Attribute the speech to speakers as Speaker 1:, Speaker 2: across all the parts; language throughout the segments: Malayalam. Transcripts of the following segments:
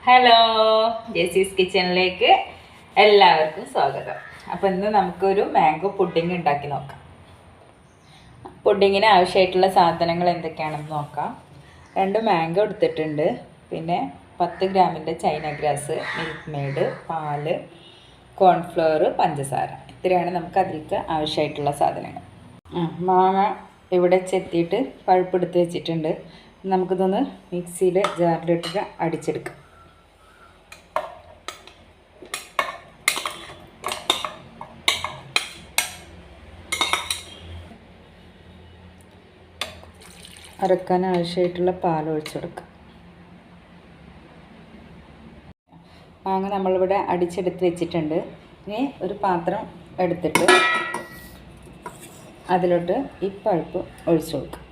Speaker 1: ഹലോ, ജെസീസ് കിച്ചണിലേക്ക് എല്ലാവർക്കും സ്വാഗതം. അപ്പോൾ ഇന്ന് നമുക്കൊരു മാംഗോ പുഡിംഗ് ഉണ്ടാക്കി നോക്കാം. പുഡിങ്ങിന് ആവശ്യമായിട്ടുള്ള സാധനങ്ങൾ എന്തൊക്കെയാണെന്ന് നോക്കാം. 2 മാംഗോ എടുത്തിട്ടുണ്ട്, പിന്നെ 10 ഗ്രാമിൻ്റെ ചൈന ഗ്രാസ്, മിൽക്ക് മെയ്ഡ്, പാല്, കോൺഫ്ലവർ, പഞ്ചസാര. ഇത്രയാണ് നമുക്ക് അതിലേക്ക് ആവശ്യമായിട്ടുള്ള സാധനങ്ങൾ. മാങ്ങ ഇവിടെ ചെത്തിയിട്ട് പഴുപ്പെടുത്ത് വെച്ചിട്ടുണ്ട്. നമുക്കിതൊന്ന് മിക്സിയുടെ ജാറിലിട്ടിട്ട് അടിച്ചെടുക്കാം. അരക്കാൻ ആവശ്യമായിട്ടുള്ള പാൽ ഒഴിച്ചു കൊടുക്കാം. മാങ്ങ നമ്മളിവിടെ അടിച്ചെടുത്ത് വെച്ചിട്ടുണ്ട്. ഇനി ഒരു പാത്രം എടുത്തിട്ട് അതിലോട്ട് ഈ പഴുപ്പ് ഒഴിച്ചു കൊടുക്കാം.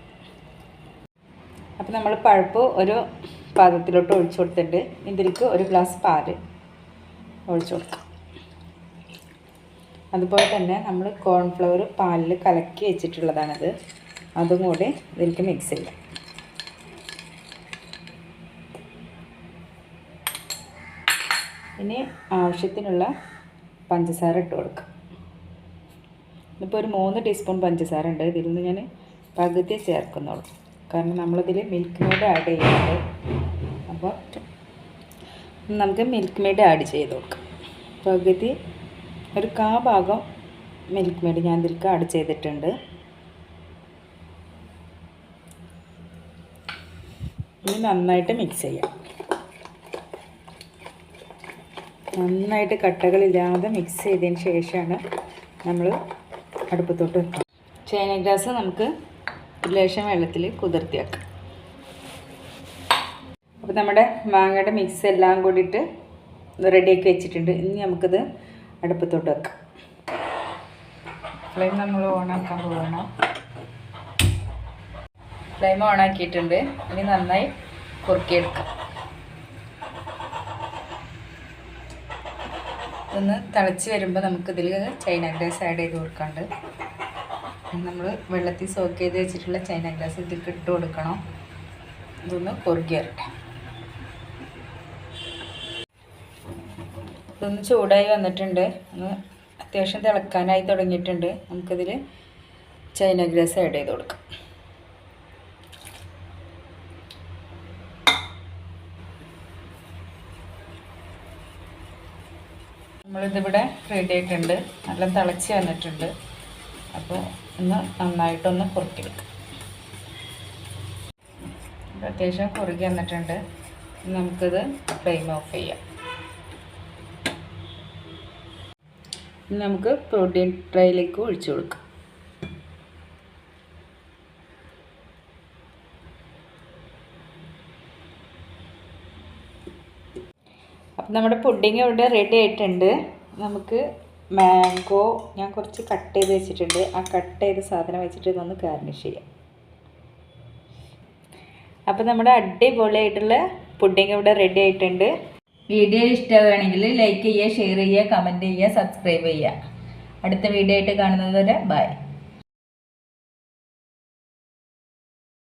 Speaker 1: അപ്പോൾ നമ്മൾ പഴുപ്പ് ഒരു പാത്രത്തിലോട്ട് ഒഴിച്ചു കൊടുത്തിട്ട് ഇതിലേക്ക് ഒരു ഗ്ലാസ് പാല് ഒഴിച്ചു കൊടുക്കാം. അതുപോലെ തന്നെ നമ്മൾ കോൺഫ്ലവർ പാലിൽ കലക്കി വെച്ചിട്ടുള്ളതാണത്, അതും കൂടി ഇതിലേക്ക് മിക്സ് ചെയ്യാം. ഇനി ആവശ്യത്തിനുള്ള പഞ്ചസാര ഇട്ട് കൊടുക്കാം. ഇപ്പോൾ ഒരു 3 ടീസ്പൂൺ പഞ്ചസാര ഉണ്ട്. ഇതിൽ നിന്ന് ഞാൻ പകുതി ചേർക്കുന്നുള്ളൂ, കാരണം നമ്മളിതിൽ മിൽക്ക് മെയ്ഡ് ആഡ് ചെയ്യുന്നുണ്ട്. അപ്പോൾ നമുക്ക് മിൽക്ക് മെയ്ഡ് ആഡ് ചെയ്ത് കൊടുക്കാം. പകുതി ഒരു 1/4 ഭാഗം മിൽക്ക് മെയ്ഡ് ഞാൻ ഇതിലേക്ക് ആഡ് ചെയ്തിട്ടുണ്ട്. ഇനി നന്നായിട്ട് മിക്സ് ചെയ്യാം. നന്നായിട്ട് കട്ടകളില്ലാതെ മിക്സ് ചെയ്തതിന് ശേഷമാണ് നമ്മൾ അടുപ്പത്തോട്ട് വെക്കുക. ചൈന ഗ്രാസ് നമുക്ക് ലേശം വെള്ളത്തിൽ കുതിർത്തി വെക്കാം. അപ്പോൾ നമ്മുടെ മാങ്ങയുടെ മിക്സ് എല്ലാം കൂടിയിട്ട് റെഡിയാക്കി വെച്ചിട്ടുണ്ട്. ഇനി നമുക്കിത് അടുപ്പത്തോട്ട് വെക്കാം. ഫ്ലെയിം നമ്മൾ ഓണാക്കാൻ പോകണം. ഫ്ലെയിം ഓണാക്കിയിട്ടുണ്ട്. ഇനി നന്നായി കുറുക്കിയെടുക്കാം. ഒന്ന് തിളച്ച് വരുമ്പോൾ നമുക്കിതിൽ ചൈന ഗ്രാസ് ആഡ് ചെയ്ത് കൊടുക്കാണ്ട്. നമ്മൾ വെള്ളത്തിൽ സോക്ക് ചെയ്ത് വെച്ചിട്ടുള്ള ചൈന ഗ്രാസ് ഇതിലേക്ക് ഇട്ട് കൊടുക്കണം. ഇതൊന്ന് കുറുക്കി വരട്ടെ. ഇതൊന്ന് ചൂടായി വന്നിട്ടുണ്ട്. ഒന്ന് അത്യാവശ്യം തിളക്കാനായി തുടങ്ങിയിട്ടുണ്ട്. നമുക്കിതിൽ ചൈന ഗ്രാസ് ആഡ് ചെയ്ത് കൊടുക്കാം. നമ്മളിതിവിടെ റെഡി ആയിട്ടുണ്ട്. നല്ല തിളച്ച് വന്നിട്ടുണ്ട്. അപ്പോൾ ഒന്ന് നന്നായിട്ടൊന്ന് കുറുക്കിയെടുക്കാം. അത്യാവശ്യം കുറുകി വന്നിട്ടുണ്ട്. നമുക്കിത് ഫ്ലെയിം ഓഫ് ചെയ്യാം. നമുക്ക് പ്രോട്ടീൻ ട്രേയിലേക്ക് ഒഴിച്ചു കൊടുക്കാം. അപ്പം നമ്മുടെ പുഡിങ് ഇവിടെ റെഡി ആയിട്ടുണ്ട്. നമുക്ക് മാംഗോ ഞാൻ കുറച്ച് കട്ട് ചെയ്ത് വെച്ചിട്ടുണ്ട്. ആ കട്ട് ചെയ്ത സാധനം വെച്ചിട്ട് ഇതൊന്ന് ഗാർണിഷ് ചെയ്യാം. അപ്പോൾ നമ്മുടെ അടിപൊളിയായിട്ടുള്ള പുഡിങ് ഇവിടെ റെഡി ആയിട്ടുണ്ട്. വീഡിയോ ഇഷ്ടമാണെങ്കിൽ ലൈക്ക് ചെയ്യുക, ഷെയർ ചെയ്യുക, കമൻറ്റ് ചെയ്യുക, സബ്സ്ക്രൈബ് ചെയ്യുക. അടുത്ത വീഡിയോ ആയിട്ട് കാണുന്നത് വരെ ബൈ.